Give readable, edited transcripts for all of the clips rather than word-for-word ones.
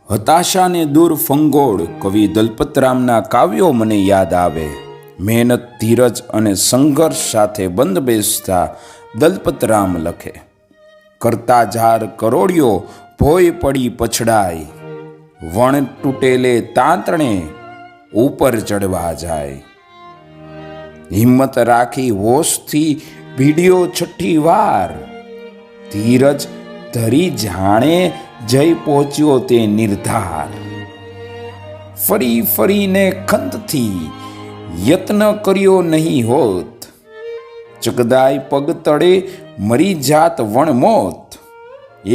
હતાશાને દૂર ફંગોળ કવિ દલપતરામના કાવ્યો મને યાદ આવે. મહેનત, ધીરજ અને સંઘર્ષ સાથે બંધ બેસતા દલપતરામ લખે. કરતા ઝાર કરોડિયો ભોય પડી પછડાય, વણ તૂટેલે તાંતણે ઉપર ચડવા જાય. હિંમત રાખી હોશથી ભીડ્યો છઠ્ઠી વાર, ધીરજ ધરી જાણે જય પહોંચ્યો તે નિર્ધાર. ફરી ફરીને ખંતથી યત્ન કર્યો નહીં હોત, ચગદાય પગ તળે મરી જાત વણમોત.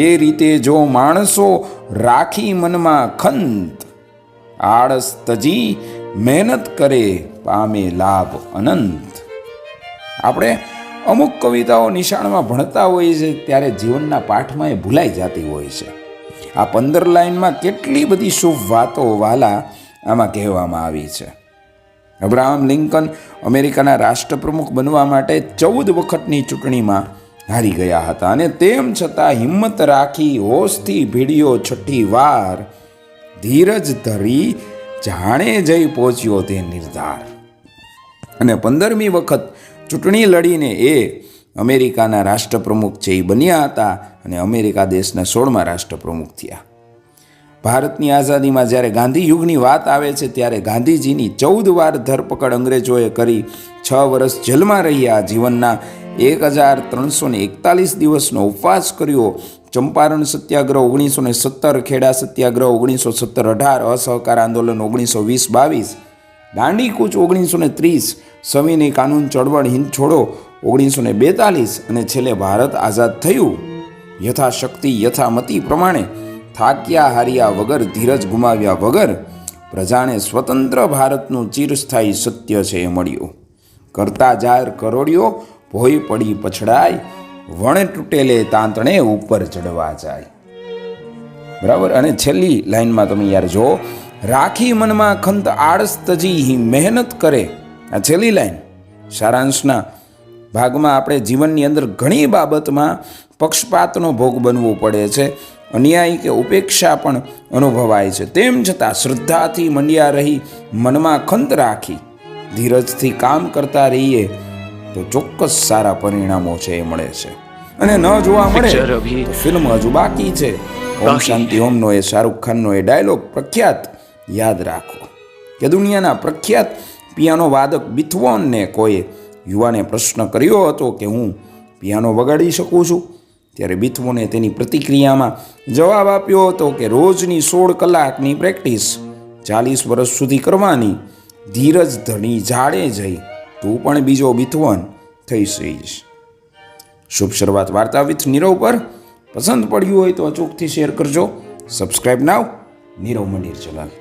એ રીતે જો માણસો રાખી મનમાં ખંત, આળસ તજી મહેનત કરે પામે લાભ અનંત. આપણે અમુક કવિતાઓ નિશાળમાં ભણતા હોઈએ છીએ ત્યારે જીવનના પાઠમાં એ ભૂલાઈ જતી હોય છે. આ 15 લાઈનમાં કેટલી બધી શુભ વાતો વાલા આમાં કહેવામાં આવી છે. અબ્રાહમ લિંકન અમેરિકાના રાષ્ટ્રપ્રમુખ બનવા માટે 14 વખતની ચૂંટણીમાં હારી ગયા હતા અને તેમ છતાં હિંમત રાખી હોશથી ભીડ્યો છઠ્ઠી વાર, ધીરજ ધરી જાણે જઈ પહોંચ્યો તે નિર્ધાર. અને 15મી વખત ચૂંટણી લડીને એ અમેરિકાના રાષ્ટ્રપ્રમુખ છે એ બન્યા હતા અને અમેરિકા દેશના 16મા રાષ્ટ્રપ્રમુખ થયા. ભારતની આઝાદીમાં જ્યારે ગાંધી યુગની વાત આવે છે ત્યારે ગાંધીજીની 14 વાર ધરપકડ અંગ્રેજોએ કરી, 6 વર્ષ જેલમાં રહ્યા, જીવનના 1341 દિવસનો ઉપવાસ કર્યો. ચંપારણ સત્યાગ્રહ 1917, ખેડા સત્યાગ્રહ 1917-18, અસહકાર આંદોલન 1920-22, દાંડીકૂચ 1930, સવિનય કાનૂન ચળવળ, હિંદ છોડો 1942 અને છેલ્લે ભારત આઝાદ થયું. યથાશક્તિ યથામતિ પ્રમાણે થાક્યા હાર્યા વગર, ધીરજ ગુમાવ્યા વગર પ્રજાને સ્વતંત્ર ભારતનું ચિરસ્થાયી સત્ય છે એ મળ્યું. કરતા ઝાર કરોડિયો ભોય પડી પછડાય, વણ તૂટેલે તાંતણે ઉપર ચડવા જાય. બરાબર. અને છેલ્લી લાઈનમાં તમે યાર જો, રાખી મનમાં ખંત આળસ તજી મહેનત કરે. આ છેલ્લી લાઈન સારાંશના ભાગમાં આપણે જીવનની અંદર ઘણી બાબતમાં પક્ષપાતનો ભોગ બનવું પડે છે, અન્યાય કે ઉપેક્ષા પણ અનુભવાય છે. તેમ છતાં શ્રદ્ધાથી મંડ્યા રહી, મનમાં ખંત રાખી, ધીરજથી કામ કરતા રહીએ તો ચોક્કસ સારા પરિણામો છે એ મળે છે. અને ન જોવા મળે તો ફિલ્મ હજુ બાકી છે. ઓમ શાંતિ ઓમનો એ શાહરૂખ ખાનનો એ ડાયલોગ પ્રખ્યાત યાદ રાખો કે દુનિયાના પ્રખ્યાત પિયાનો વાદક બીથોવનને કોઈ યુવાને પ્રશ્ન કર્યો હતો કે હું પિયાનો વગાડી શકું છું, ત્યારે બીથોવને તેની પ્રતિક્રિયામાં જવાબ આપ્યો હતો કે રોજની 16 કલાકની પ્રેક્ટિસ 40 વર્ષ સુધી કરવાની, ધીરજ ધણી ઝાડે જઈ તું પણ બીજો બીથોવન થઈ જઈશ. શુભ શરૂઆત વાર્તા વિથ નીરવ પર. પસંદ પડ્યું હોય તો અચૂકથી શેર કરજો. Subscribe now. નીરવ મંદિર ચલાવે.